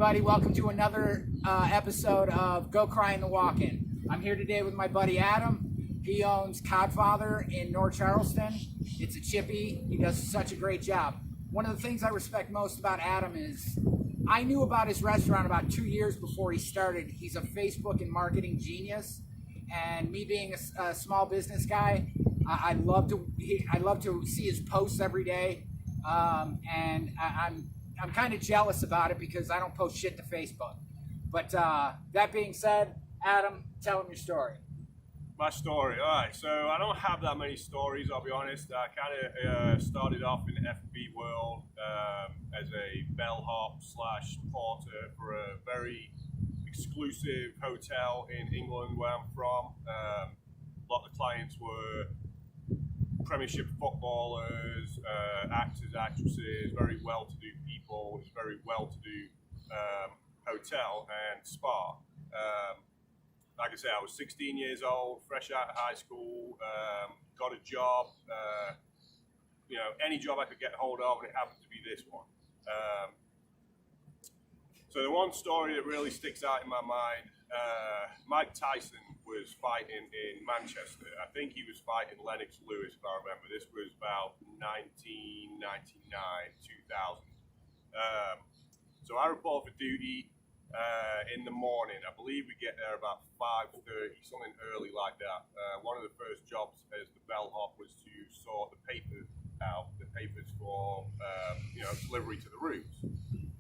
everybody. Welcome to another episode of Go Cry in the Walk-In. I'm here today with my buddy Adam. He owns CodFather in North Charleston. It's a chippy. He does such a great job. One of the things I respect most about Adam is I knew about his restaurant about 2 years before he started. He's a Facebook and marketing genius. And me being a small business guy, I love to see his posts every day. And I'm kind of jealous about it because I don't post shit to Facebook. But that being said, Adam, tell him your story. My story, all right. So I don't have that many stories, I'll be honest. I kind of started off in the F&B world as a bellhop / porter for a very exclusive hotel in England where I'm from. A lot of the clients were Premiership footballers, actors, actresses, very well-to-do people. It's a very well-to-do hotel and spa. Like I said, I was 16 years old, fresh out of high school, got a job, any job I could get hold of, and it happened to be this one. So the one story that really sticks out in my mind, Mike Tyson was fighting in Manchester. I think he was fighting Lennox Lewis, if I remember. This was about 1999, 2000. So I report for duty in the morning. I believe we get there about 5:30, something early like that. One of the first jobs as the bellhop was to sort the papers out, the papers for delivery to the rooms.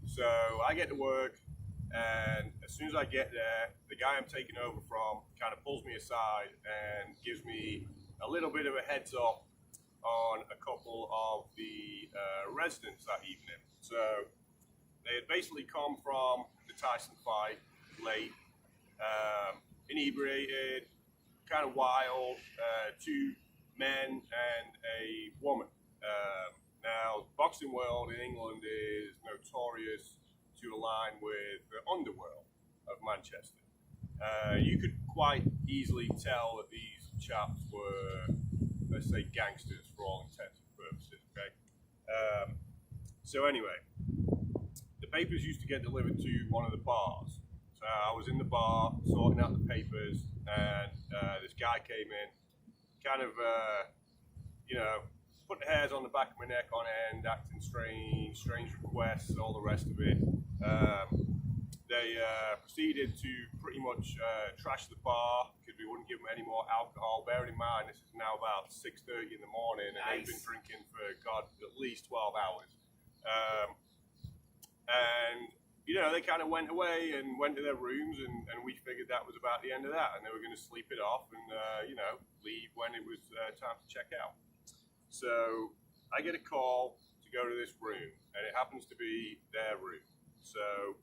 So I get to work, and as soon as I get there, the guy I'm taking over from kind of pulls me aside and gives me a little bit of a heads up on a couple of the residents that evening. So they had basically come from the Tyson fight late, inebriated, kind of wild, two men and a woman. Now, the boxing world in England is notorious to align with the underworld of Manchester. You could quite easily tell that these chaps were, let's say, gangsters for all intents and purposes, okay? So anyway, the papers used to get delivered to one of the bars. So I was in the bar sorting out the papers, and this guy came in, kind of, put the hairs on the back of my neck on end, acting strange requests, all the rest of it. They proceeded to pretty much trash the bar because we wouldn't give them any more alcohol. Bearing in mind, this is now about 6:30 in the morning, and they've been drinking for, God, at least 12 hours. They kind of went away and went to their rooms, and we figured that was about the end of that, and they were going to sleep it off and, leave when it was time to check out. So I get a call to go to this room, and it happens to be their room. So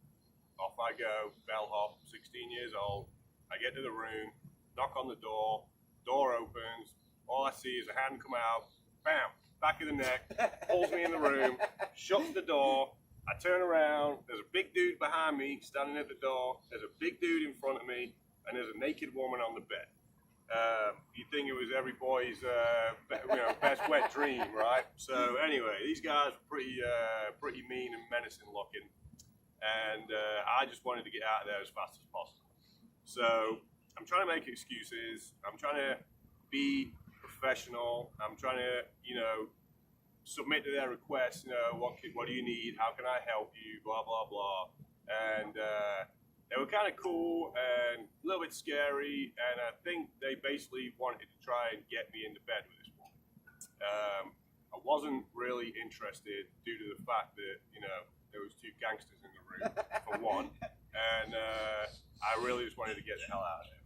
off I go, bellhop, 16 years old. I get to the room, knock on the door opens, all I see is a hand come out, bam, back of the neck, pulls me in the room, shuts the door. I turn around, there's a big dude behind me standing at the door, there's a big dude in front of me, and there's a naked woman on the bed. You'd think it was every boy's best wet dream, right? So anyway, these guys were pretty mean and menacing looking, and I just wanted to get out of there as fast as possible. So I'm trying to make excuses, I'm trying to be professional, I'm trying to, submit to their requests, what do you need, how can I help you, blah, blah, blah. And they were kind of cool and a little bit scary, and I think they basically wanted to try and get me into bed with this woman. I wasn't really interested due to the fact that, there was two gangsters in the room, for one, and I really just wanted to get the hell out of there.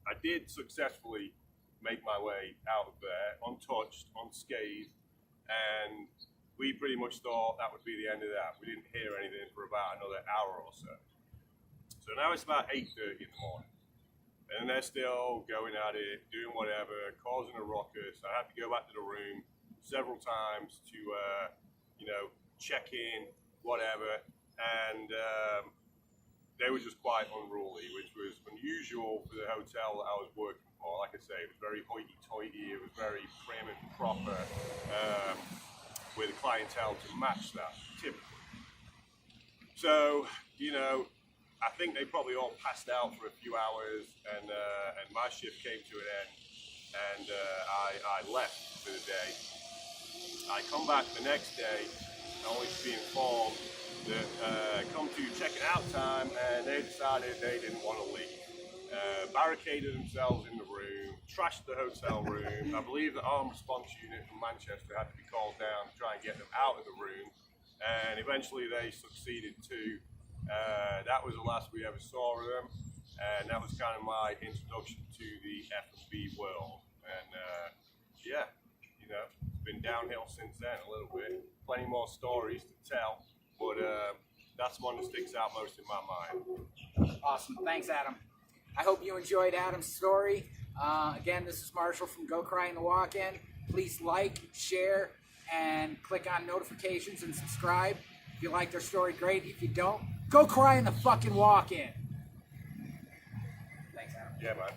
I did successfully make my way out of there, untouched, unscathed, and we pretty much thought that would be the end of that. We didn't hear anything for about another hour or so. So now it's about 8:30 in the morning, and they're still going at it, doing whatever, causing a ruckus. I had to go back to the room several times to, check in, whatever, and they were just quite unruly, which was unusual for the hotel that I was working for. Like I say, it was very hoity-toity, it was very prim and proper, with a clientele to match that, typically. So So, you know, I think they probably all passed out for a few hours, and my shift came to an end, and I left for the day. I come back the next day, only to be informed that come to check-in out time, and they decided they didn't want to leave. Barricaded themselves in the room, trashed the hotel room. I believe the armed response unit from Manchester had to be called down to try and get them out of the room, and eventually they succeeded too. That was the last we ever saw of them, and that was kind of my introduction to the F&B world. And yeah, you know, it's been downhill since then a little bit. Plenty more stories to tell, but that's one that sticks out most in my mind. Awesome. Thanks, Adam. I hope you enjoyed Adam's story. Again, this is Marshall from Go Cry in the Walk-In. Please like, share, and click on notifications and subscribe. If you liked our story, great. If you don't, go cry in the fucking walk-in. Thanks, Adam. Yeah, man.